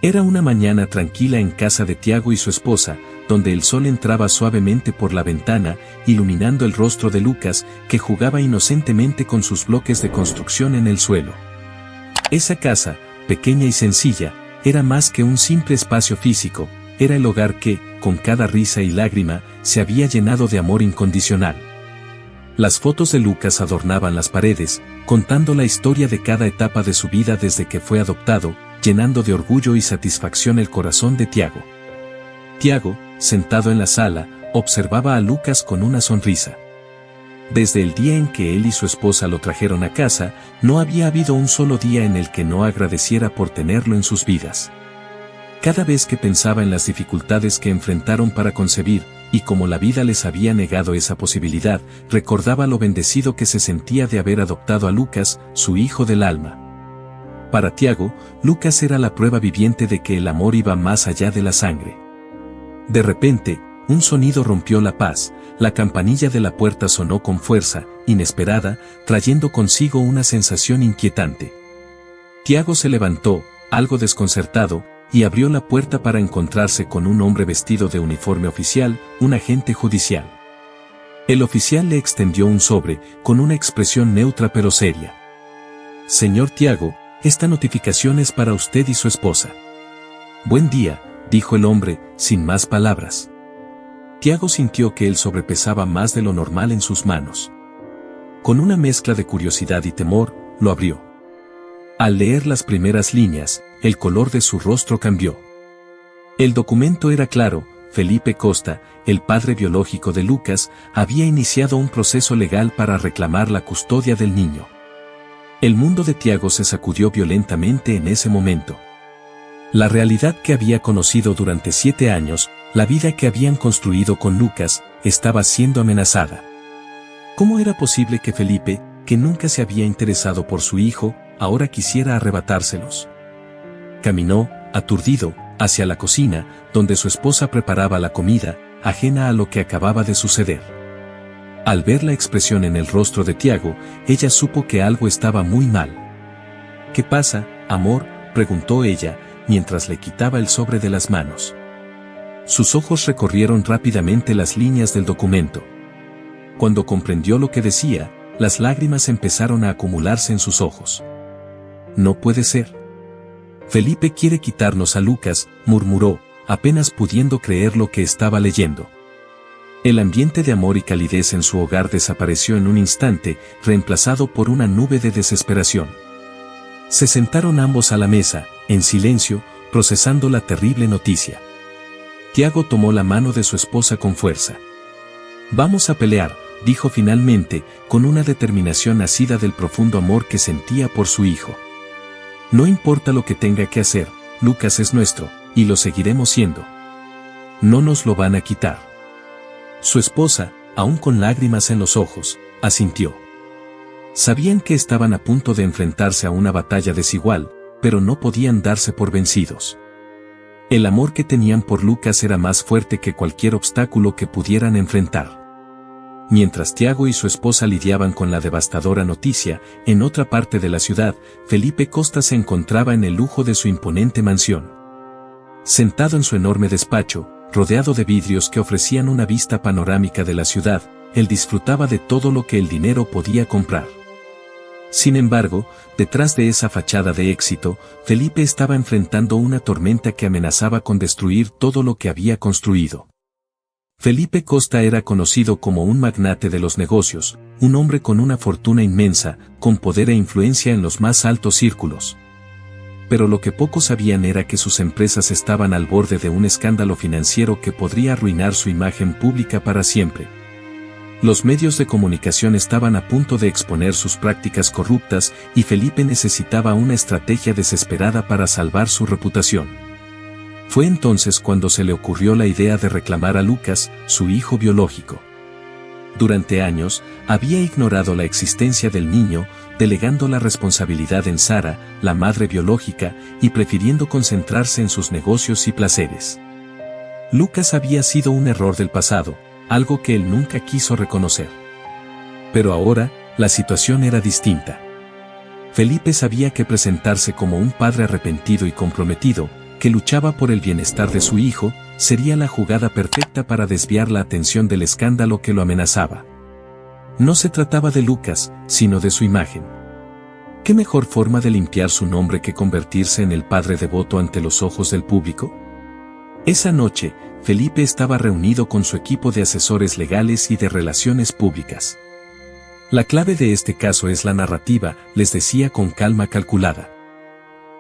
Era una mañana tranquila en casa de Tiago y su esposa, donde el sol entraba suavemente por la ventana, iluminando el rostro de Lucas, que jugaba inocentemente con sus bloques de construcción en el suelo. Esa casa, pequeña y sencilla, era más que un simple espacio físico, era el hogar que, con cada risa y lágrima, se había llenado de amor incondicional. Las fotos de Lucas adornaban las paredes, contando la historia de cada etapa de su vida desde que fue adoptado, llenando de orgullo y satisfacción el corazón de Tiago. Tiago, sentado en la sala, observaba a Lucas con una sonrisa. Desde el día en que él y su esposa lo trajeron a casa, no había habido un solo día en el que no agradeciera por tenerlo en sus vidas. Cada vez que pensaba en las dificultades que enfrentaron para concebir, y como la vida les había negado esa posibilidad, recordaba lo bendecido que se sentía de haber adoptado a Lucas, su hijo del alma. Para Tiago, Lucas era la prueba viviente de que el amor iba más allá de la sangre. De repente, un sonido rompió la paz, la campanilla de la puerta sonó con fuerza, inesperada, trayendo consigo una sensación inquietante. Tiago se levantó, algo desconcertado, y abrió la puerta para encontrarse con un hombre vestido de uniforme oficial, un agente judicial. El oficial le extendió un sobre, con una expresión neutra pero seria. «Señor Tiago, esta notificación es para usted y su esposa». «Buen día», dijo el hombre, sin más palabras. Tiago sintió que el sobre pesaba más de lo normal en sus manos. Con una mezcla de curiosidad y temor, lo abrió. Al leer las primeras líneas, el color de su rostro cambió. El documento era claro: Felipe Costa, el padre biológico de Lucas, había iniciado un proceso legal para reclamar la custodia del niño. El mundo de Tiago se sacudió violentamente en ese momento. La realidad que había conocido durante 7 años, la vida que habían construido con Lucas, estaba siendo amenazada. ¿Cómo era posible que Felipe, que nunca se había interesado por su hijo, ahora quisiera arrebatárselos? Caminó, aturdido, hacia la cocina, donde su esposa preparaba la comida, ajena a lo que acababa de suceder. Al ver la expresión en el rostro de Tiago, ella supo que algo estaba muy mal. «¿Qué pasa, amor?», preguntó ella, mientras le quitaba el sobre de las manos. Sus ojos recorrieron rápidamente las líneas del documento. Cuando comprendió lo que decía, las lágrimas empezaron a acumularse en sus ojos. «No puede ser. Felipe quiere quitarnos a Lucas», murmuró, apenas pudiendo creer lo que estaba leyendo. El ambiente de amor y calidez en su hogar desapareció en un instante, reemplazado por una nube de desesperación. Se sentaron ambos a la mesa, en silencio, procesando la terrible noticia. Tiago tomó la mano de su esposa con fuerza. «Vamos a pelear», dijo finalmente, con una determinación nacida del profundo amor que sentía por su hijo. «No importa lo que tenga que hacer, Lucas es nuestro, y lo seguiremos siendo. No nos lo van a quitar». Su esposa, aún con lágrimas en los ojos, asintió. Sabían que estaban a punto de enfrentarse a una batalla desigual, pero no podían darse por vencidos. El amor que tenían por Lucas era más fuerte que cualquier obstáculo que pudieran enfrentar. Mientras Tiago y su esposa lidiaban con la devastadora noticia, en otra parte de la ciudad, Felipe Costa se encontraba en el lujo de su imponente mansión. Sentado en su enorme despacho, rodeado de vidrios que ofrecían una vista panorámica de la ciudad, él disfrutaba de todo lo que el dinero podía comprar. Sin embargo, detrás de esa fachada de éxito, Felipe estaba enfrentando una tormenta que amenazaba con destruir todo lo que había construido. Felipe Costa era conocido como un magnate de los negocios, un hombre con una fortuna inmensa, con poder e influencia en los más altos círculos. Pero lo que pocos sabían era que sus empresas estaban al borde de un escándalo financiero que podría arruinar su imagen pública para siempre. Los medios de comunicación estaban a punto de exponer sus prácticas corruptas y Felipe necesitaba una estrategia desesperada para salvar su reputación. Fue entonces cuando se le ocurrió la idea de reclamar a Lucas, su hijo biológico. Durante años, había ignorado la existencia del niño, delegando la responsabilidad en Sara, la madre biológica, y prefiriendo concentrarse en sus negocios y placeres. Lucas había sido un error del pasado, algo que él nunca quiso reconocer. Pero ahora, la situación era distinta. Felipe sabía que presentarse como un padre arrepentido y comprometido, que luchaba por el bienestar de su hijo, sería la jugada perfecta para desviar la atención del escándalo que lo amenazaba. No se trataba de Lucas, sino de su imagen. ¿Qué mejor forma de limpiar su nombre que convertirse en el padre devoto ante los ojos del público? Esa noche, Felipe estaba reunido con su equipo de asesores legales y de relaciones públicas. La clave de este caso es la narrativa, les decía con calma calculada.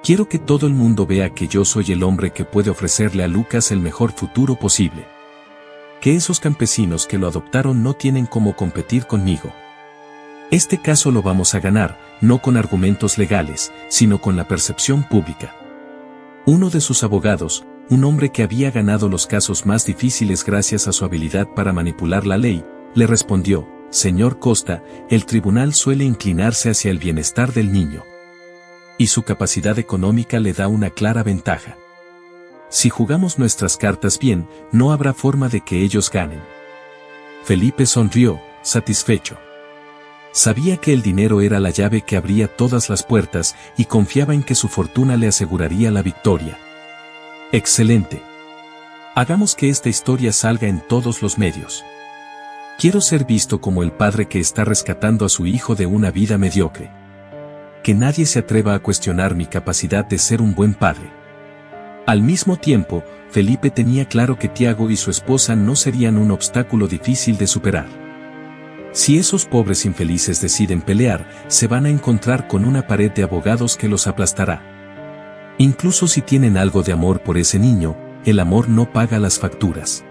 Quiero que todo el mundo vea que yo soy el hombre que puede ofrecerle a Lucas el mejor futuro posible. Que esos campesinos que lo adoptaron no tienen cómo competir conmigo. Este caso lo vamos a ganar, no con argumentos legales, sino con la percepción pública. Uno de sus abogados, un hombre que había ganado los casos más difíciles gracias a su habilidad para manipular la ley, le respondió: «Señor Costa, el tribunal suele inclinarse hacia el bienestar del niño. Y su capacidad económica le da una clara ventaja. Si jugamos nuestras cartas bien, no habrá forma de que ellos ganen». Felipe sonrió, satisfecho. Sabía que el dinero era la llave que abría todas las puertas y confiaba en que su fortuna le aseguraría la victoria. «Excelente. Hagamos que esta historia salga en todos los medios. Quiero ser visto como el padre que está rescatando a su hijo de una vida mediocre. Que nadie se atreva a cuestionar mi capacidad de ser un buen padre». Al mismo tiempo, Felipe tenía claro que Tiago y su esposa no serían un obstáculo difícil de superar. Si esos pobres infelices deciden pelear, se van a encontrar con una pared de abogados que los aplastará. Incluso si tienen algo de amor por ese niño, el amor no paga las facturas.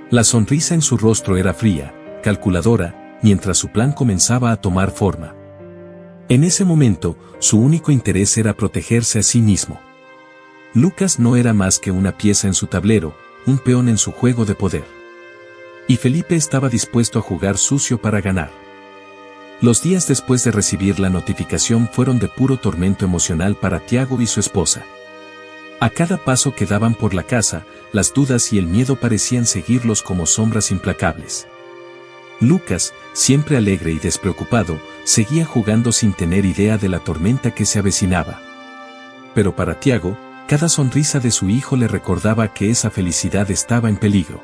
La sonrisa en su rostro era fría, calculadora, mientras su plan comenzaba a tomar forma. En ese momento, su único interés era protegerse a sí mismo. Lucas no era más que una pieza en su tablero, un peón en su juego de poder. Y Felipe estaba dispuesto a jugar sucio para ganar. Los días después de recibir la notificación fueron de puro tormento emocional para Tiago y su esposa. A cada paso que daban por la casa, las dudas y el miedo parecían seguirlos como sombras implacables. Lucas, siempre alegre y despreocupado, seguía jugando sin tener idea de la tormenta que se avecinaba. Pero para Tiago, cada sonrisa de su hijo le recordaba que esa felicidad estaba en peligro.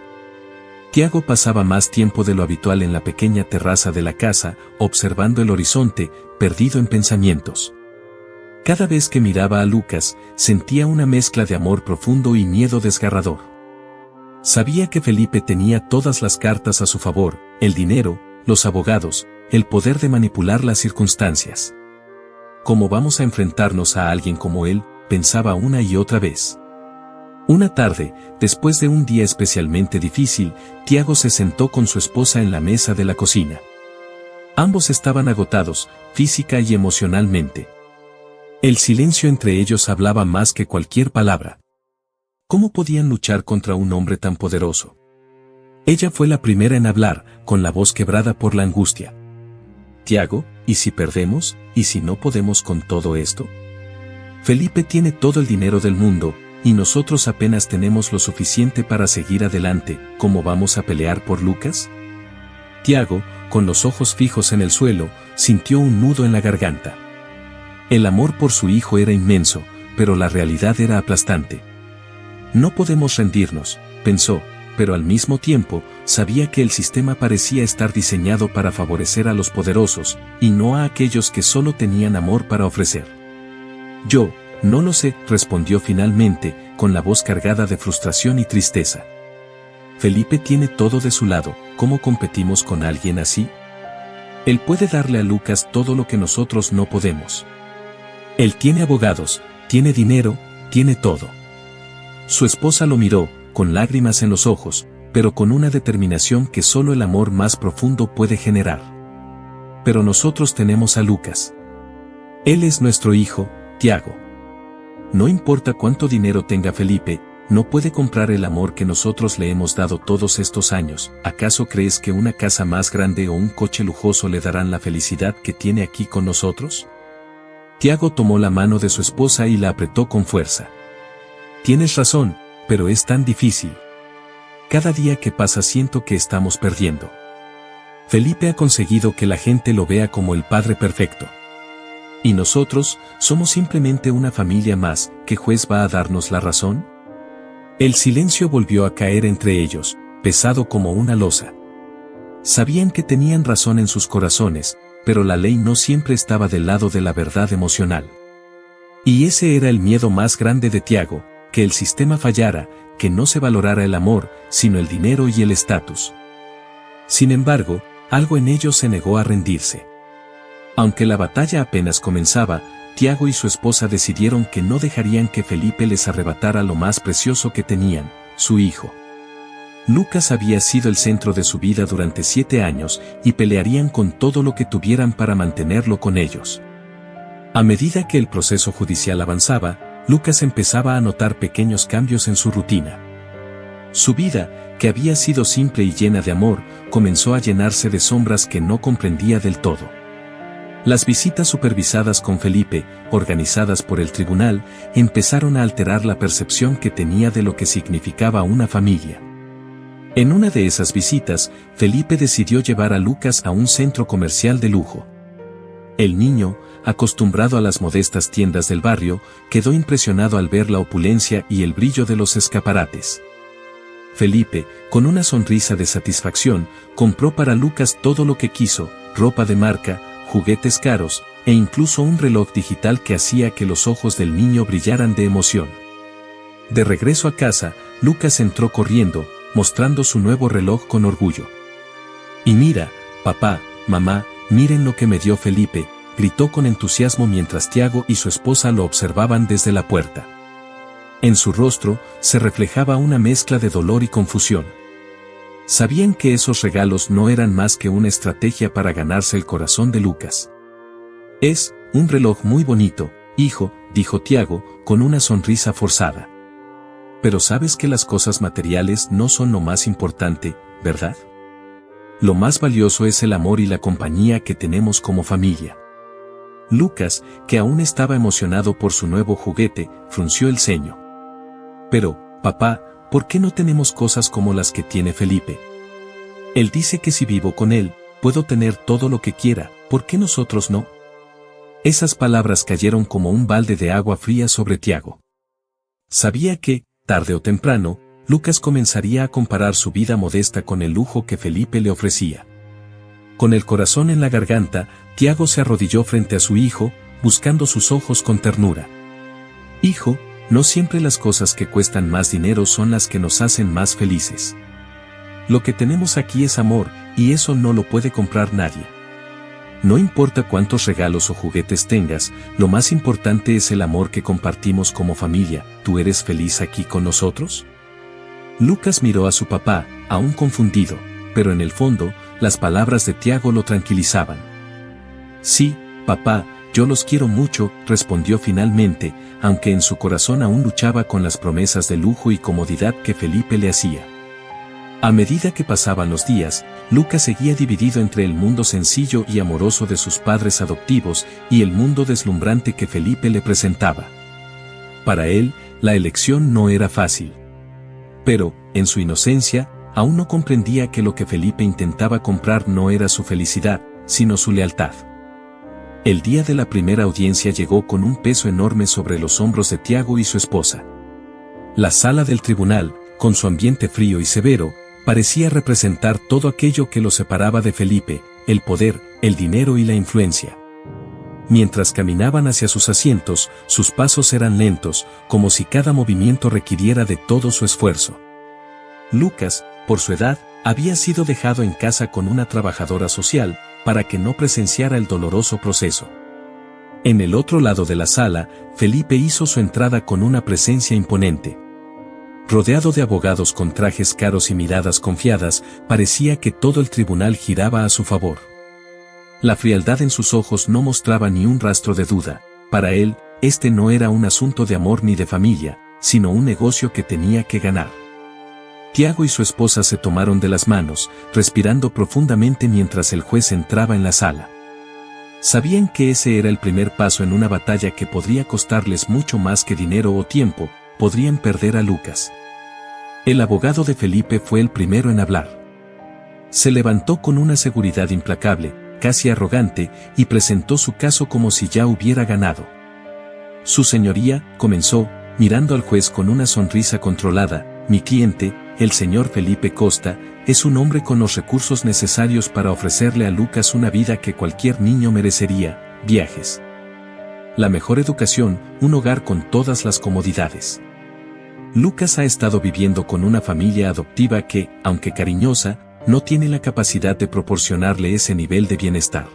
Tiago pasaba más tiempo de lo habitual en la pequeña terraza de la casa, observando el horizonte, perdido en pensamientos. Cada vez que miraba a Lucas, sentía una mezcla de amor profundo y miedo desgarrador. Sabía que Felipe tenía todas las cartas a su favor: el dinero, los abogados, el poder de manipular las circunstancias. ¿Cómo vamos a enfrentarnos a alguien como él?, pensaba una y otra vez. Una tarde, después de un día especialmente difícil, Tiago se sentó con su esposa en la mesa de la cocina. Ambos estaban agotados, física y emocionalmente. El silencio entre ellos hablaba más que cualquier palabra. ¿Cómo podían luchar contra un hombre tan poderoso? Ella fue la primera en hablar, con la voz quebrada por la angustia. «Tiago, ¿y si perdemos? ¿Y si no podemos con todo esto? Felipe tiene todo el dinero del mundo, y nosotros apenas tenemos lo suficiente para seguir adelante. ¿Cómo vamos a pelear por Lucas?». Tiago, con los ojos fijos en el suelo, sintió un nudo en la garganta. El amor por su hijo era inmenso, pero la realidad era aplastante. «No podemos rendirnos», pensó, pero al mismo tiempo, sabía que el sistema parecía estar diseñado para favorecer a los poderosos, y no a aquellos que solo tenían amor para ofrecer. «Yo no lo sé», respondió finalmente, con la voz cargada de frustración y tristeza. «Felipe tiene todo de su lado, ¿cómo competimos con alguien así? Él puede darle a Lucas todo lo que nosotros no podemos. Él tiene abogados, tiene dinero, tiene todo». Su esposa lo miró, con lágrimas en los ojos, pero con una determinación que solo el amor más profundo puede generar. «Pero nosotros tenemos a Lucas. Él es nuestro hijo, Tiago. No importa cuánto dinero tenga Felipe, no puede comprar el amor que nosotros le hemos dado todos estos años. ¿Acaso crees que una casa más grande o un coche lujoso le darán la felicidad que tiene aquí con nosotros?». Tiago tomó la mano de su esposa y la apretó con fuerza. «Tienes razón, pero es tan difícil. Cada día que pasa siento que estamos perdiendo. Felipe ha conseguido que la gente lo vea como el padre perfecto. ¿Y nosotros, somos simplemente una familia más, que juez va a darnos la razón? El silencio volvió a caer entre ellos, pesado como una losa. Sabían que tenían razón en sus corazones, pero la ley no siempre estaba del lado de la verdad emocional. Y ese era el miedo más grande de Tiago, que el sistema fallara, que no se valorara el amor, sino el dinero y el estatus. Sin embargo, algo en ellos se negó a rendirse. Aunque la batalla apenas comenzaba, Tiago y su esposa decidieron que no dejarían que Felipe les arrebatara lo más precioso que tenían, su hijo. Lucas había sido el centro de su vida durante 7 años y pelearían con todo lo que tuvieran para mantenerlo con ellos. A medida que el proceso judicial avanzaba, Lucas empezaba a notar pequeños cambios en su rutina. Su vida, que había sido simple y llena de amor, comenzó a llenarse de sombras que no comprendía del todo. Las visitas supervisadas con Felipe, organizadas por el tribunal, empezaron a alterar la percepción que tenía de lo que significaba una familia. En una de esas visitas, Felipe decidió llevar a Lucas a un centro comercial de lujo. El niño, acostumbrado a las modestas tiendas del barrio, quedó impresionado al ver la opulencia y el brillo de los escaparates. Felipe, con una sonrisa de satisfacción, compró para Lucas todo lo que quiso, ropa de marca, juguetes caros, e incluso un reloj digital que hacía que los ojos del niño brillaran de emoción. De regreso a casa, Lucas entró corriendo, mostrando su nuevo reloj con orgullo. «Y mira, papá, mamá, miren lo que me dio Felipe», gritó con entusiasmo mientras Tiago y su esposa lo observaban desde la puerta. En su rostro se reflejaba una mezcla de dolor y confusión. Sabían que esos regalos no eran más que una estrategia para ganarse el corazón de Lucas. «Es un reloj muy bonito, hijo», dijo Tiago, con una sonrisa forzada. «Pero sabes que las cosas materiales no son lo más importante, ¿verdad? Lo más valioso es el amor y la compañía que tenemos como familia». Lucas, que aún estaba emocionado por su nuevo juguete, frunció el ceño. «Pero, papá, ¿por qué no tenemos cosas como las que tiene Felipe? Él dice que si vivo con él, puedo tener todo lo que quiera, ¿por qué nosotros no?». Esas palabras cayeron como un balde de agua fría sobre Tiago. Sabía que, tarde o temprano, Lucas comenzaría a comparar su vida modesta con el lujo que Felipe le ofrecía. Con el corazón en la garganta, Tiago se arrodilló frente a su hijo, buscando sus ojos con ternura. «Hijo, no siempre las cosas que cuestan más dinero son las que nos hacen más felices. Lo que tenemos aquí es amor, y eso no lo puede comprar nadie. No importa cuántos regalos o juguetes tengas, lo más importante es el amor que compartimos como familia. ¿Tú eres feliz aquí con nosotros?». Lucas miró a su papá, aún confundido, pero en el fondo, las palabras de Tiago lo tranquilizaban. «Sí, papá, yo los quiero mucho», respondió finalmente, aunque en su corazón aún luchaba con las promesas de lujo y comodidad que Felipe le hacía. A medida que pasaban los días, Lucas seguía dividido entre el mundo sencillo y amoroso de sus padres adoptivos y el mundo deslumbrante que Felipe le presentaba. Para él, la elección no era fácil. Pero, en su inocencia, aún no comprendía que lo que Felipe intentaba comprar no era su felicidad, sino su lealtad. El día de la primera audiencia llegó con un peso enorme sobre los hombros de Tiago y su esposa. La sala del tribunal, con su ambiente frío y severo, parecía representar todo aquello que lo separaba de Felipe: el poder, el dinero y la influencia. Mientras caminaban hacia sus asientos, sus pasos eran lentos, como si cada movimiento requiriera de todo su esfuerzo. Lucas, por su edad, había sido dejado en casa con una trabajadora social, para que no presenciara el doloroso proceso. En el otro lado de la sala, Felipe hizo su entrada con una presencia imponente. Rodeado de abogados con trajes caros y miradas confiadas, parecía que todo el tribunal giraba a su favor. La frialdad en sus ojos no mostraba ni un rastro de duda. Para él, este no era un asunto de amor ni de familia, sino un negocio que tenía que ganar. Tiago y su esposa se tomaron de las manos, respirando profundamente mientras el juez entraba en la sala. Sabían que ese era el primer paso en una batalla que podría costarles mucho más que dinero o tiempo. Podrían perder a Lucas. El abogado de Felipe fue el primero en hablar. Se levantó con una seguridad implacable, casi arrogante, y presentó su caso como si ya hubiera ganado. Su señoría, comenzó, mirando al juez con una sonrisa controlada, mi cliente, el señor Felipe Costa, es un hombre con los recursos necesarios para ofrecerle a Lucas una vida que cualquier niño merecería, viajes, la mejor educación, un hogar con todas las comodidades. Lucas ha estado viviendo con una familia adoptiva que, aunque cariñosa, no tiene la capacidad de proporcionarle ese nivel de bienestar.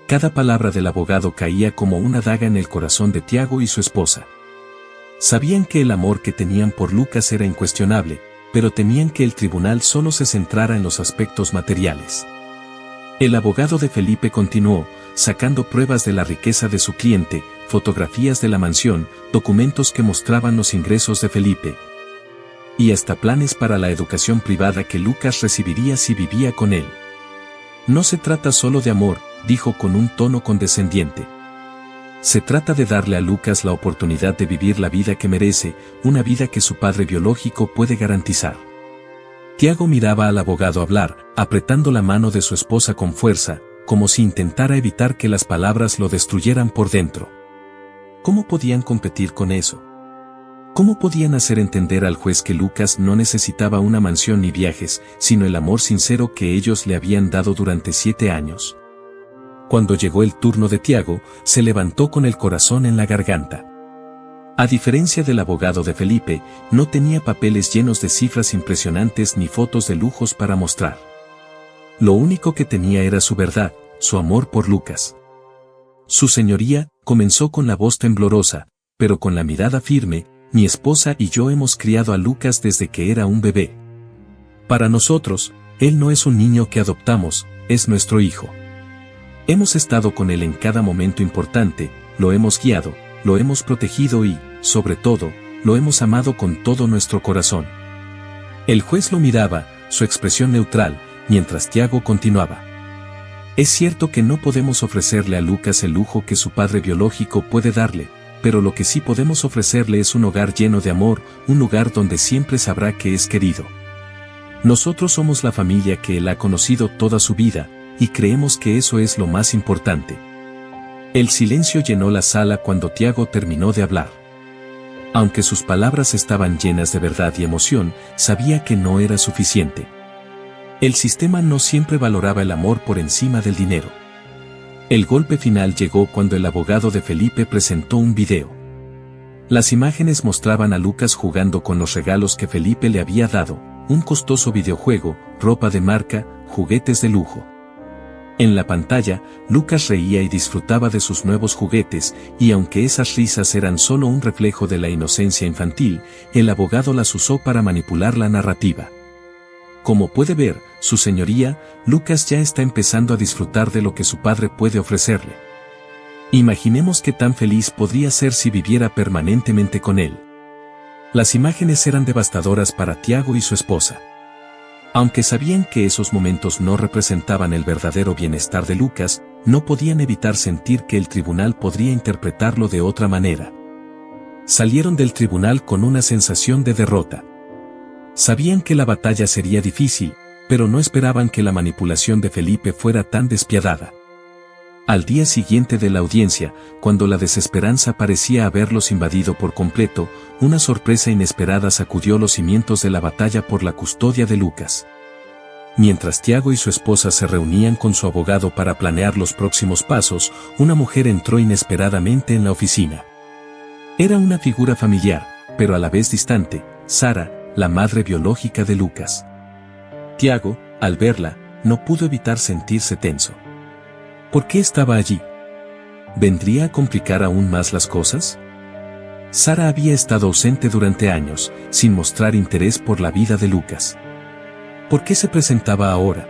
Cada palabra del abogado caía como una daga en el corazón de Tiago y su esposa. Sabían que el amor que tenían por Lucas era incuestionable, pero temían que el tribunal solo se centrara en los aspectos materiales. El abogado de Felipe continuó, sacando pruebas de la riqueza de su cliente, fotografías de la mansión, documentos que mostraban los ingresos de Felipe, y hasta planes para la educación privada que Lucas recibiría si vivía con él. No se trata solo de amor, dijo con un tono condescendiente. Se trata de darle a Lucas la oportunidad de vivir la vida que merece, una vida que su padre biológico puede garantizar. Tiago miraba al abogado hablar, apretando la mano de su esposa con fuerza, como si intentara evitar que las palabras lo destruyeran por dentro. ¿Cómo podían competir con eso? ¿Cómo podían hacer entender al juez que Lucas no necesitaba una mansión ni viajes, sino el amor sincero que ellos le habían dado durante 7 años? Cuando llegó el turno de Tiago, se levantó con el corazón en la garganta. A diferencia del abogado de Felipe, no tenía papeles llenos de cifras impresionantes ni fotos de lujos para mostrar. Lo único que tenía era su verdad, su amor por Lucas. Su señoría, comenzó con la voz temblorosa, pero con la mirada firme, mi esposa y yo hemos criado a Lucas desde que era un bebé. Para nosotros, él no es un niño que adoptamos, es nuestro hijo. Hemos estado con él en cada momento importante, lo hemos guiado, lo hemos protegido y, sobre todo, lo hemos amado con todo nuestro corazón. El juez lo miraba, su expresión neutral, mientras Tiago continuaba. Es cierto que no podemos ofrecerle a Lucas el lujo que su padre biológico puede darle, pero lo que sí podemos ofrecerle es un hogar lleno de amor, un lugar donde siempre sabrá que es querido. Nosotros somos la familia que él ha conocido toda su vida, y creemos que eso es lo más importante. El silencio llenó la sala cuando Tiago terminó de hablar. Aunque sus palabras estaban llenas de verdad y emoción, sabía que no era suficiente. El sistema no siempre valoraba el amor por encima del dinero. El golpe final llegó cuando el abogado de Felipe presentó un video. Las imágenes mostraban a Lucas jugando con los regalos que Felipe le había dado, un costoso videojuego, ropa de marca, juguetes de lujo. En la pantalla, Lucas reía y disfrutaba de sus nuevos juguetes, y aunque esas risas eran solo un reflejo de la inocencia infantil, el abogado las usó para manipular la narrativa. Como puede ver, su señoría, Lucas ya está empezando a disfrutar de lo que su padre puede ofrecerle. Imaginemos qué tan feliz podría ser si viviera permanentemente con él. Las imágenes eran devastadoras para Tiago y su esposa. Aunque sabían que esos momentos no representaban el verdadero bienestar de Lucas, no podían evitar sentir que el tribunal podría interpretarlo de otra manera. Salieron del tribunal con una sensación de derrota. Sabían que la batalla sería difícil, pero no esperaban que la manipulación de Felipe fuera tan despiadada. Al día siguiente de la audiencia, cuando la desesperanza parecía haberlos invadido por completo, una sorpresa inesperada sacudió los cimientos de la batalla por la custodia de Lucas. Mientras Tiago y su esposa se reunían con su abogado para planear los próximos pasos, una mujer entró inesperadamente en la oficina. Era una figura familiar, pero a la vez distante, Sara, la madre biológica de Lucas. Tiago, al verla, no pudo evitar sentirse tenso. ¿Por qué estaba allí? ¿Vendría a complicar aún más las cosas? Sara había estado ausente durante años, sin mostrar interés por la vida de Lucas. ¿Por qué se presentaba ahora?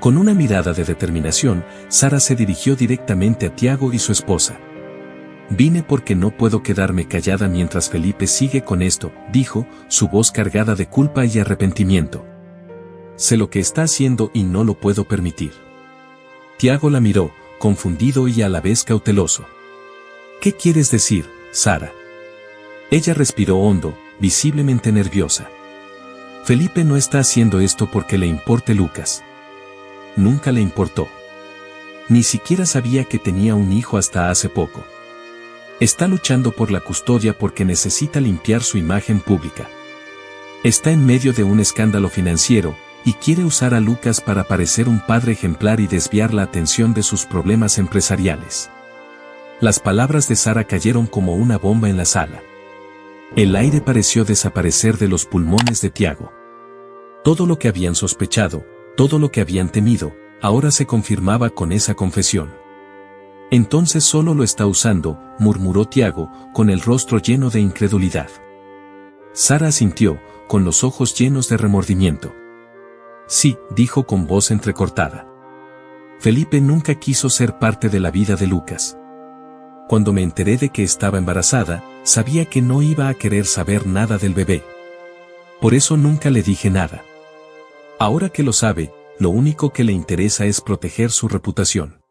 Con una mirada de determinación, Sara se dirigió directamente a Tiago y su esposa. Vine porque no puedo quedarme callada mientras Felipe sigue con esto, dijo, su voz cargada de culpa y arrepentimiento. Sé lo que está haciendo y no lo puedo permitir. Tiago la miró, confundido y a la vez cauteloso. ¿Qué quieres decir, Sara? Ella respiró hondo, visiblemente nerviosa. Felipe no está haciendo esto porque le importe Lucas. Nunca le importó. Ni siquiera sabía que tenía un hijo hasta hace poco. Está luchando por la custodia porque necesita limpiar su imagen pública. Está en medio de un escándalo financiero, y quiere usar a Lucas para parecer un padre ejemplar y desviar la atención de sus problemas empresariales. Las palabras de Sara cayeron como una bomba en la sala. El aire pareció desaparecer de los pulmones de Tiago. Todo lo que habían sospechado, todo lo que habían temido, ahora se confirmaba con esa confesión. Entonces solo lo está usando, murmuró Tiago, con el rostro lleno de incredulidad. Sara asintió, con los ojos llenos de remordimiento. Sí, dijo con voz entrecortada. Felipe nunca quiso ser parte de la vida de Lucas. Cuando me enteré de que estaba embarazada, sabía que no iba a querer saber nada del bebé. Por eso nunca le dije nada. Ahora que lo sabe, lo único que le interesa es proteger su reputación.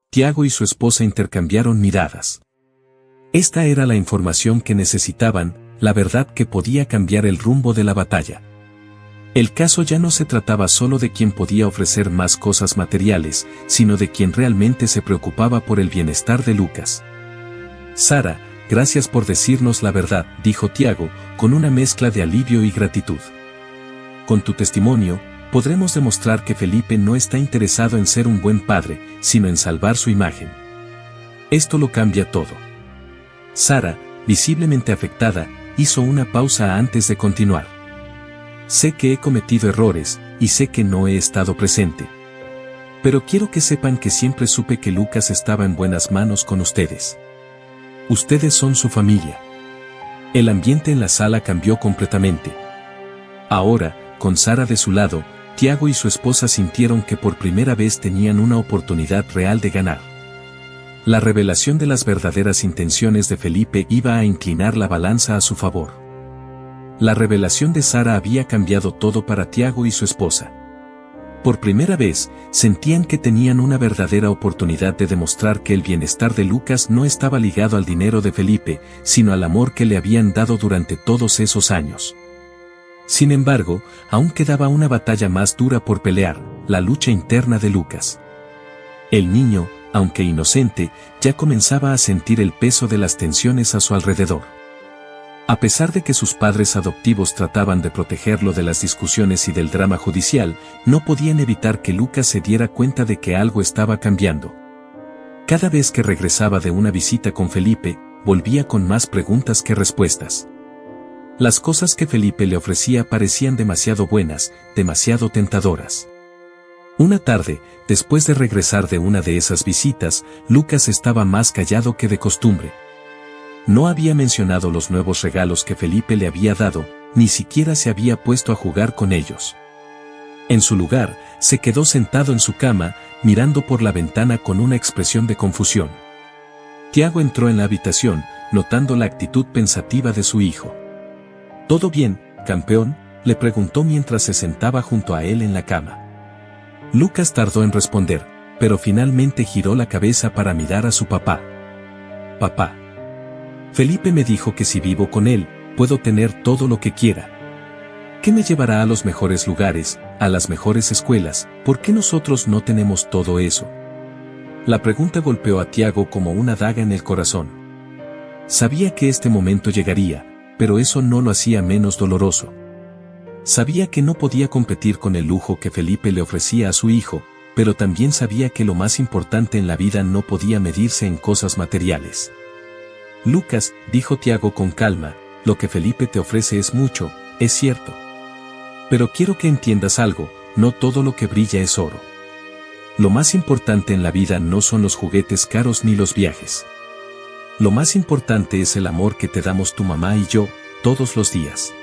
Tiago y su esposa intercambiaron miradas. Esta era la información que necesitaban, la verdad que podía cambiar el rumbo de la batalla. El caso ya no se trataba solo de quien podía ofrecer más cosas materiales, sino de quien realmente se preocupaba por el bienestar de Lucas. Sara, gracias por decirnos la verdad, dijo Tiago, con una mezcla de alivio y gratitud. Con tu testimonio, podremos demostrar que Felipe no está interesado en ser un buen padre, sino en salvar su imagen. Esto lo cambia todo. Sara, visiblemente afectada, hizo una pausa antes de continuar. Sé que he cometido errores, y sé que no he estado presente. Pero quiero que sepan que siempre supe que Lucas estaba en buenas manos con ustedes. Ustedes son su familia. El ambiente en la sala cambió completamente. Ahora, con Sara de su lado, Tiago y su esposa sintieron que por primera vez tenían una oportunidad real de ganar. La revelación de las verdaderas intenciones de Felipe iba a inclinar la balanza a su favor. La revelación de Sara había cambiado todo para Tiago y su esposa. Por primera vez, sentían que tenían una verdadera oportunidad de demostrar que el bienestar de Lucas no estaba ligado al dinero de Felipe, sino al amor que le habían dado durante todos esos años. Sin embargo, aún quedaba una batalla más dura por pelear, la lucha interna de Lucas. El niño, aunque inocente, ya comenzaba a sentir el peso de las tensiones a su alrededor. A pesar de que sus padres adoptivos trataban de protegerlo de las discusiones y del drama judicial, no podían evitar que Lucas se diera cuenta de que algo estaba cambiando. Cada vez que regresaba de una visita con Felipe, volvía con más preguntas que respuestas. Las cosas que Felipe le ofrecía parecían demasiado buenas, demasiado tentadoras. Una tarde, después de regresar de una de esas visitas, Lucas estaba más callado que de costumbre. No había mencionado los nuevos regalos que Felipe le había dado, ni siquiera se había puesto a jugar con ellos. En su lugar, se quedó sentado en su cama, mirando por la ventana con una expresión de confusión. Tiago entró en la habitación, notando la actitud pensativa de su hijo. ¿Todo bien, campeón?, le preguntó mientras se sentaba junto a él en la cama. Lucas tardó en responder, pero finalmente giró la cabeza para mirar a su papá. Papá. Felipe me dijo que si vivo con él, puedo tener todo lo que quiera. ¿Qué me llevará a los mejores lugares, a las mejores escuelas? ¿Por qué nosotros no tenemos todo eso? La pregunta golpeó a Tiago como una daga en el corazón. Sabía que este momento llegaría, pero eso no lo hacía menos doloroso. Sabía que no podía competir con el lujo que Felipe le ofrecía a su hijo, pero también sabía que lo más importante en la vida no podía medirse en cosas materiales. Lucas, dijo Tiago con calma, lo que Felipe te ofrece es mucho, es cierto. Pero quiero que entiendas algo, no todo lo que brilla es oro. Lo más importante en la vida no son los juguetes caros ni los viajes. Lo más importante es el amor que te damos tu mamá y yo, todos los días.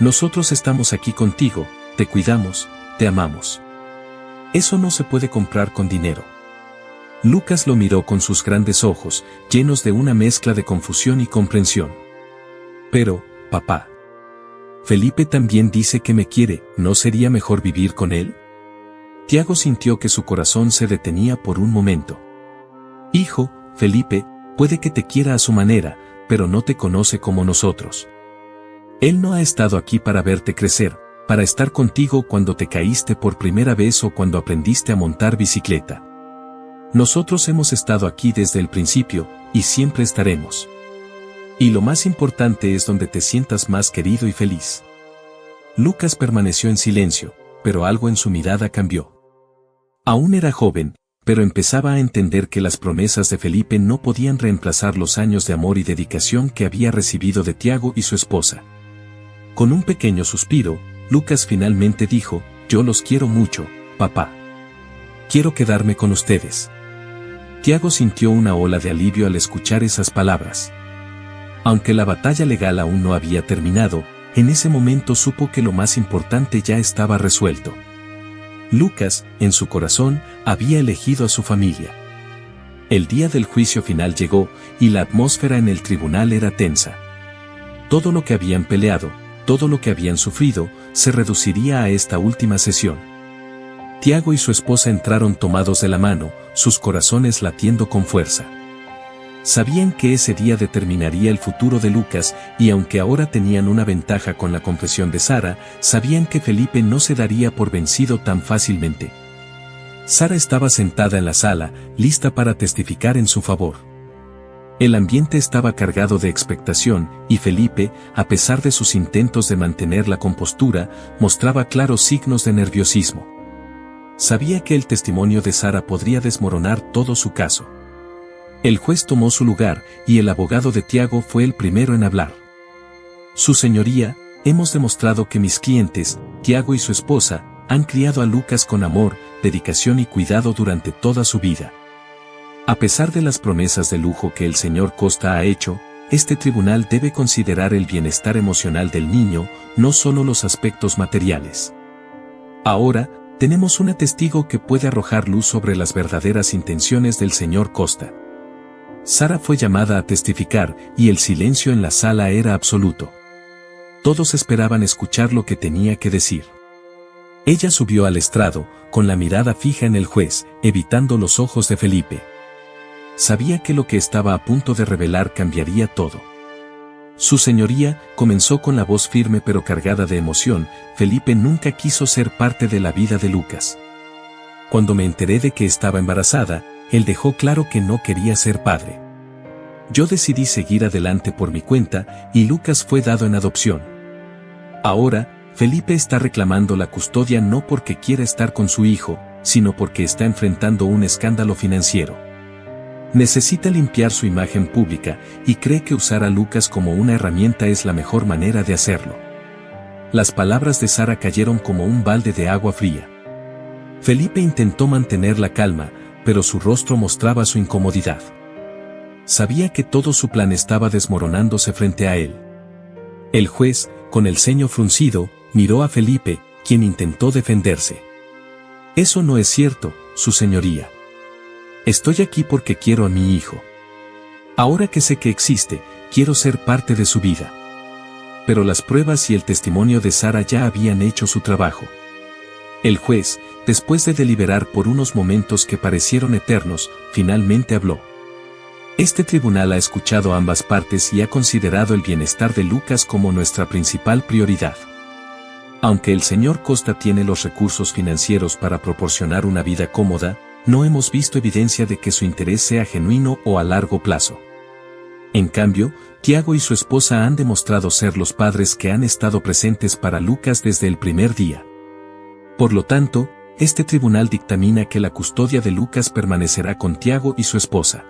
Nosotros estamos aquí contigo, te cuidamos, te amamos. Eso no se puede comprar con dinero. Lucas lo miró con sus grandes ojos, llenos de una mezcla de confusión y comprensión. Pero, papá. Felipe también dice que me quiere, ¿no sería mejor vivir con él? Tiago sintió que su corazón se detenía por un momento. Hijo, Felipe, puede que te quiera a su manera, pero no te conoce como nosotros. Él no ha estado aquí para verte crecer, para estar contigo cuando te caíste por primera vez o cuando aprendiste a montar bicicleta. Nosotros hemos estado aquí desde el principio, y siempre estaremos. Y lo más importante es donde te sientas más querido y feliz. Lucas permaneció en silencio, pero algo en su mirada cambió. Aún era joven, pero empezaba a entender que las promesas de Felipe no podían reemplazar los años de amor y dedicación que había recibido de Tiago y su esposa. Con un pequeño suspiro, Lucas finalmente dijo: «Yo los quiero mucho, papá. Quiero quedarme con ustedes». Tiago sintió una ola de alivio al escuchar esas palabras. Aunque la batalla legal aún no había terminado, en ese momento supo que lo más importante ya estaba resuelto. Lucas, en su corazón, había elegido a su familia. El día del juicio final llegó, y la atmósfera en el tribunal era tensa. Todo lo que habían peleado, todo lo que habían sufrido, se reduciría a esta última sesión. Tiago y su esposa entraron tomados de la mano, sus corazones latiendo con fuerza. Sabían que ese día determinaría el futuro de Lucas, y aunque ahora tenían una ventaja con la confesión de Sara, sabían que Felipe no se daría por vencido tan fácilmente. Sara estaba sentada en la sala, lista para testificar en su favor. El ambiente estaba cargado de expectación, y Felipe, a pesar de sus intentos de mantener la compostura, mostraba claros signos de nerviosismo. Sabía que el testimonio de Sara podría desmoronar todo su caso. El juez tomó su lugar, y el abogado de Tiago fue el primero en hablar. «Su señoría, hemos demostrado que mis clientes, Tiago y su esposa, han criado a Lucas con amor, dedicación y cuidado durante toda su vida. A pesar de las promesas de lujo que el señor Costa ha hecho, este tribunal debe considerar el bienestar emocional del niño, no solo los aspectos materiales. Ahora, tenemos una testigo que puede arrojar luz sobre las verdaderas intenciones del señor Costa». Sara fue llamada a testificar, y el silencio en la sala era absoluto. Todos esperaban escuchar lo que tenía que decir. Ella subió al estrado, con la mirada fija en el juez, evitando los ojos de Felipe. Sabía que lo que estaba a punto de revelar cambiaría todo. «Su señoría», comenzó con la voz firme pero cargada de emoción, «Felipe nunca quiso ser parte de la vida de Lucas. Cuando me enteré de que estaba embarazada, él dejó claro que no quería ser padre. Yo decidí seguir adelante por mi cuenta, y Lucas fue dado en adopción. Ahora, Felipe está reclamando la custodia no porque quiera estar con su hijo, sino porque está enfrentando un escándalo financiero. Necesita limpiar su imagen pública, y cree que usar a Lucas como una herramienta es la mejor manera de hacerlo». Las palabras de Sara cayeron como un balde de agua fría. Felipe intentó mantener la calma, pero su rostro mostraba su incomodidad. Sabía que todo su plan estaba desmoronándose frente a él. El juez, con el ceño fruncido, miró a Felipe, quien intentó defenderse. «Eso no es cierto, su señoría. Estoy aquí porque quiero a mi hijo. Ahora que sé que existe, quiero ser parte de su vida». Pero las pruebas y el testimonio de Sara ya habían hecho su trabajo. El juez, después de deliberar por unos momentos que parecieron eternos, finalmente habló. «Este tribunal ha escuchado ambas partes y ha considerado el bienestar de Lucas como nuestra principal prioridad. Aunque el señor Costa tiene los recursos financieros para proporcionar una vida cómoda, no hemos visto evidencia de que su interés sea genuino o a largo plazo. En cambio, Tiago y su esposa han demostrado ser los padres que han estado presentes para Lucas desde el primer día. Por lo tanto, este tribunal dictamina que la custodia de Lucas permanecerá con Tiago y su esposa».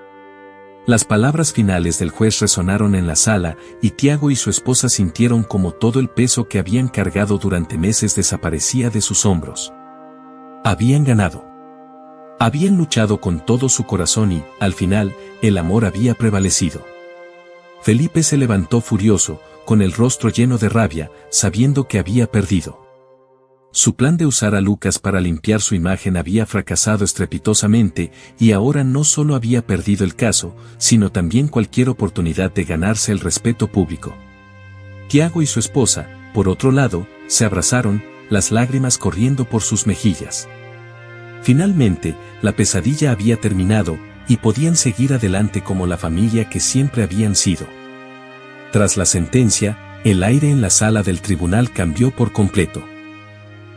Las palabras finales del juez resonaron en la sala, y Tiago y su esposa sintieron como todo el peso que habían cargado durante meses desaparecía de sus hombros. Habían ganado. Habían luchado con todo su corazón y, al final, el amor había prevalecido. Felipe se levantó furioso, con el rostro lleno de rabia, sabiendo que había perdido. Su plan de usar a Lucas para limpiar su imagen había fracasado estrepitosamente, y ahora no solo había perdido el caso, sino también cualquier oportunidad de ganarse el respeto público. Tiago y su esposa, por otro lado, se abrazaron, las lágrimas corriendo por sus mejillas. Finalmente, la pesadilla había terminado, y podían seguir adelante como la familia que siempre habían sido. Tras la sentencia, el aire en la sala del tribunal cambió por completo.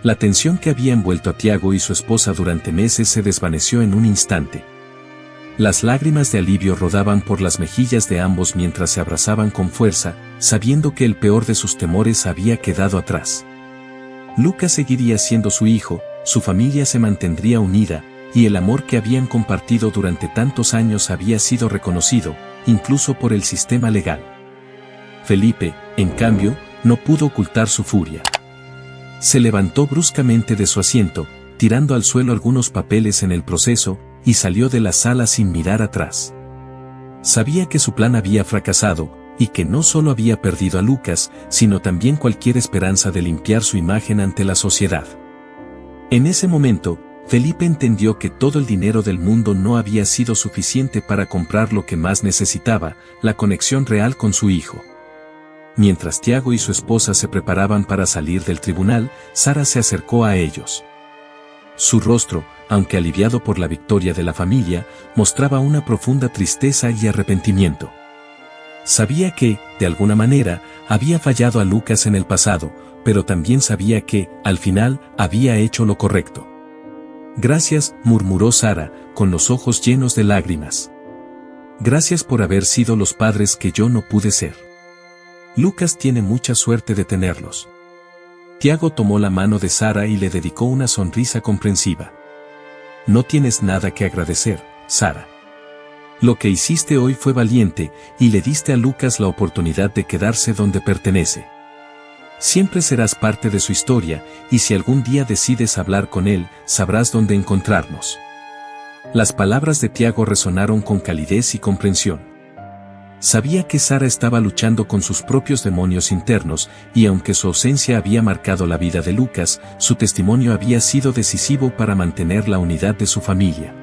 La tensión que había envuelto a Tiago y su esposa durante meses se desvaneció en un instante. Las lágrimas de alivio rodaban por las mejillas de ambos mientras se abrazaban con fuerza, sabiendo que el peor de sus temores había quedado atrás. Lucas seguiría siendo su hijo, su familia se mantendría unida, y el amor que habían compartido durante tantos años había sido reconocido, incluso por el sistema legal. Felipe, en cambio, no pudo ocultar su furia. Se levantó bruscamente de su asiento, tirando al suelo algunos papeles en el proceso, y salió de la sala sin mirar atrás. Sabía que su plan había fracasado, y que no solo había perdido a Lucas, sino también cualquier esperanza de limpiar su imagen ante la sociedad. En ese momento, Felipe entendió que todo el dinero del mundo no había sido suficiente para comprar lo que más necesitaba, la conexión real con su hijo. Mientras Tiago y su esposa se preparaban para salir del tribunal, Sara se acercó a ellos. Su rostro, aunque aliviado por la victoria de la familia, mostraba una profunda tristeza y arrepentimiento. Sabía que, de alguna manera, había fallado a Lucas en el pasado, pero también sabía que, al final, había hecho lo correcto. Gracias, murmuró Sara, con los ojos llenos de lágrimas. Gracias por haber sido los padres que yo no pude ser. Lucas tiene mucha suerte de tenerlos. Tiago tomó la mano de Sara y le dedicó una sonrisa comprensiva. No tienes nada que agradecer, Sara. Lo que hiciste hoy fue valiente, y le diste a Lucas la oportunidad de quedarse donde pertenece. Siempre serás parte de su historia, y si algún día decides hablar con él, sabrás dónde encontrarnos. Las palabras de Tiago resonaron con calidez y comprensión. Sabía que Sara estaba luchando con sus propios demonios internos, y aunque su ausencia había marcado la vida de Lucas, su testimonio había sido decisivo para mantener la unidad de su familia.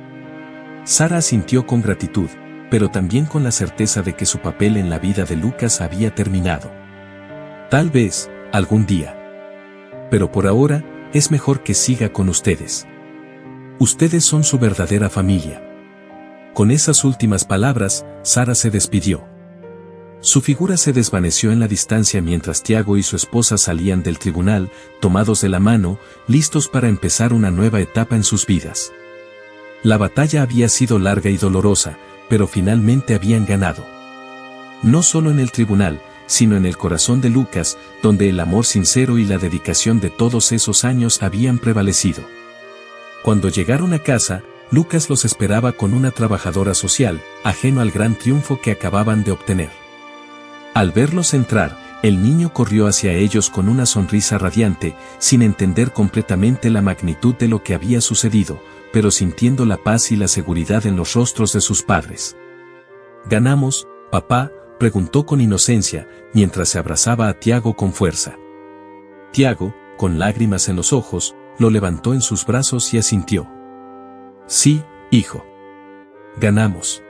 Sara asintió con gratitud, pero también con la certeza de que su papel en la vida de Lucas había terminado. Tal vez, algún día. Pero por ahora, es mejor que siga con ustedes. Ustedes son su verdadera familia. Con esas últimas palabras, Sara se despidió. Su figura se desvaneció en la distancia mientras Tiago y su esposa salían del tribunal, tomados de la mano, listos para empezar una nueva etapa en sus vidas. La batalla había sido larga y dolorosa, pero finalmente habían ganado. No solo en el tribunal, sino en el corazón de Lucas, donde el amor sincero y la dedicación de todos esos años habían prevalecido. Cuando llegaron a casa, Lucas los esperaba con una trabajadora social, ajeno al gran triunfo que acababan de obtener. Al verlos entrar, el niño corrió hacia ellos con una sonrisa radiante, sin entender completamente la magnitud de lo que había sucedido, pero sintiendo la paz y la seguridad en los rostros de sus padres. ¿Ganamos, papá?, preguntó con inocencia, mientras se abrazaba a Tiago con fuerza. Tiago, con lágrimas en los ojos, lo levantó en sus brazos y asintió. Sí, hijo. Ganamos.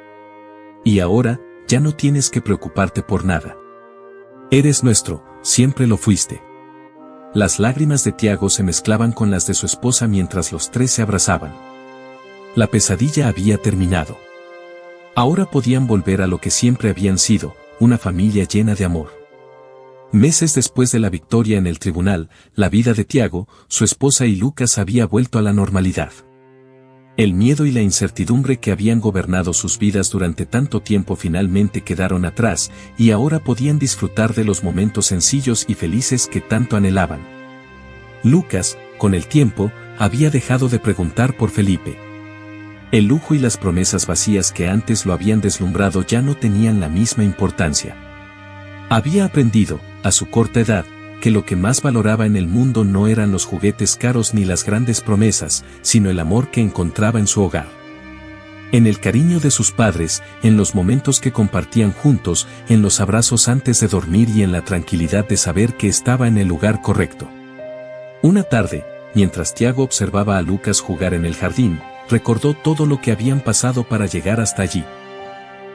Y ahora, ya no tienes que preocuparte por nada. Eres nuestro, siempre lo fuiste. Las lágrimas de Tiago se mezclaban con las de su esposa mientras los tres se abrazaban. La pesadilla había terminado. Ahora podían volver a lo que siempre habían sido, una familia llena de amor. Meses después de la victoria en el tribunal, la vida de Tiago, su esposa y Lucas había vuelto a la normalidad. El miedo y la incertidumbre que habían gobernado sus vidas durante tanto tiempo finalmente quedaron atrás, y ahora podían disfrutar de los momentos sencillos y felices que tanto anhelaban. Lucas, con el tiempo, había dejado de preguntar por Felipe. El lujo y las promesas vacías que antes lo habían deslumbrado ya no tenían la misma importancia. Había aprendido, a su corta edad, que lo que más valoraba en el mundo no eran los juguetes caros ni las grandes promesas, sino el amor que encontraba en su hogar. En el cariño de sus padres, en los momentos que compartían juntos, en los abrazos antes de dormir y en la tranquilidad de saber que estaba en el lugar correcto. Una tarde, mientras Tiago observaba a Lucas jugar en el jardín, recordó todo lo que habían pasado para llegar hasta allí.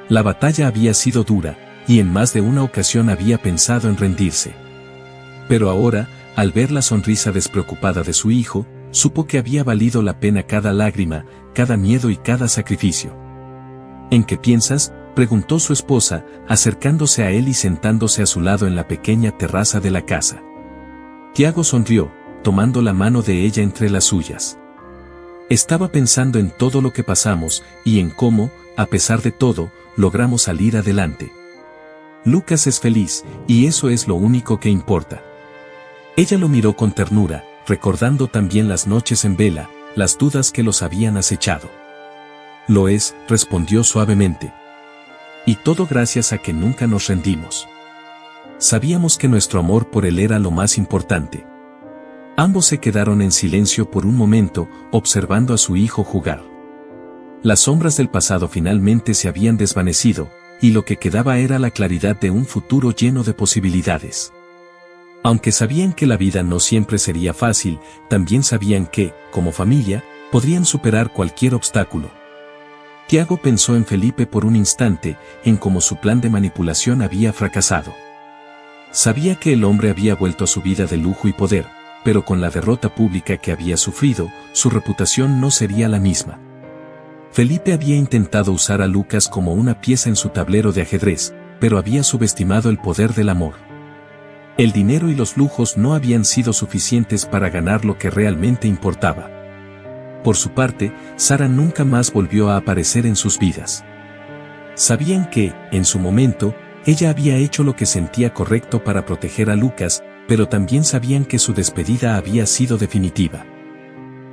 La batalla había sido dura, y en más de una ocasión había pensado en rendirse. Pero ahora, al ver la sonrisa despreocupada de su hijo, supo que había valido la pena cada lágrima, cada miedo y cada sacrificio. ¿En qué piensas?, preguntó su esposa, acercándose a él y sentándose a su lado en la pequeña terraza de la casa. Tiago sonrió, tomando la mano de ella entre las suyas. Estaba pensando en todo lo que pasamos y en cómo, a pesar de todo, logramos salir adelante. Lucas es feliz, y eso es lo único que importa. Ella lo miró con ternura, recordando también las noches en vela, las dudas que los habían acechado. Lo es, respondió suavemente. Y todo gracias a que nunca nos rendimos. Sabíamos que nuestro amor por él era lo más importante. Ambos se quedaron en silencio por un momento, observando a su hijo jugar. Las sombras del pasado finalmente se habían desvanecido, y lo que quedaba era la claridad de un futuro lleno de posibilidades. Aunque sabían que la vida no siempre sería fácil, también sabían que, como familia, podrían superar cualquier obstáculo. Tiago pensó en Felipe por un instante, en cómo su plan de manipulación había fracasado. Sabía que el hombre había vuelto a su vida de lujo y poder, pero con la derrota pública que había sufrido, su reputación no sería la misma. Felipe había intentado usar a Lucas como una pieza en su tablero de ajedrez, pero había subestimado el poder del amor. El dinero y los lujos no habían sido suficientes para ganar lo que realmente importaba. Por su parte, Sara nunca más volvió a aparecer en sus vidas. Sabían que, en su momento, ella había hecho lo que sentía correcto para proteger a Lucas, pero también sabían que su despedida había sido definitiva.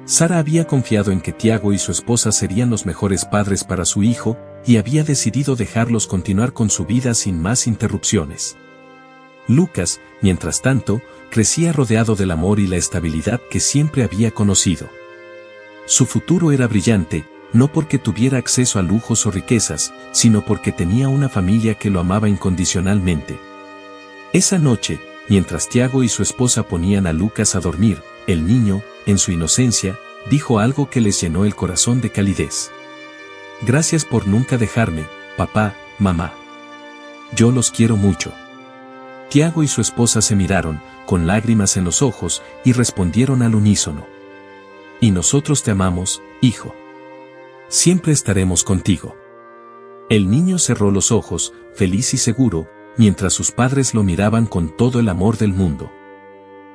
Sara había confiado en que Tiago y su esposa serían los mejores padres para su hijo, y había decidido dejarlos continuar con su vida sin más interrupciones. Lucas, mientras tanto, crecía rodeado del amor y la estabilidad que siempre había conocido. Su futuro era brillante, no porque tuviera acceso a lujos o riquezas, sino porque tenía una familia que lo amaba incondicionalmente. Esa noche, mientras Tiago y su esposa ponían a Lucas a dormir, el niño, en su inocencia, dijo algo que les llenó el corazón de calidez. Gracias por nunca dejarme, papá, mamá. Yo los quiero mucho. Tiago y su esposa se miraron, con lágrimas en los ojos, y respondieron al unísono. Y nosotros te amamos, hijo. Siempre estaremos contigo. El niño cerró los ojos, feliz y seguro, mientras sus padres lo miraban con todo el amor del mundo.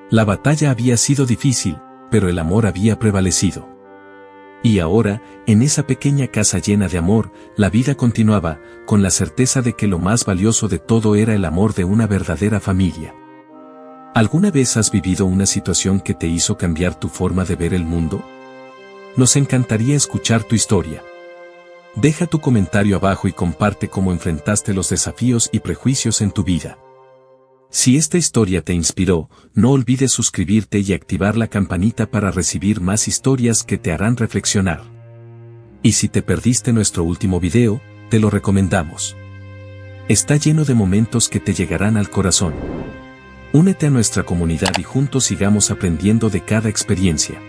La batalla había sido difícil, pero el amor había prevalecido. Y ahora, en esa pequeña casa llena de amor, la vida continuaba, con la certeza de que lo más valioso de todo era el amor de una verdadera familia. ¿Alguna vez has vivido una situación que te hizo cambiar tu forma de ver el mundo? Nos encantaría escuchar tu historia. Deja tu comentario abajo y comparte cómo enfrentaste los desafíos y prejuicios en tu vida. Si esta historia te inspiró, no olvides suscribirte y activar la campanita para recibir más historias que te harán reflexionar. Y si te perdiste nuestro último video, te lo recomendamos. Está lleno de momentos que te llegarán al corazón. Únete a nuestra comunidad y juntos sigamos aprendiendo de cada experiencia.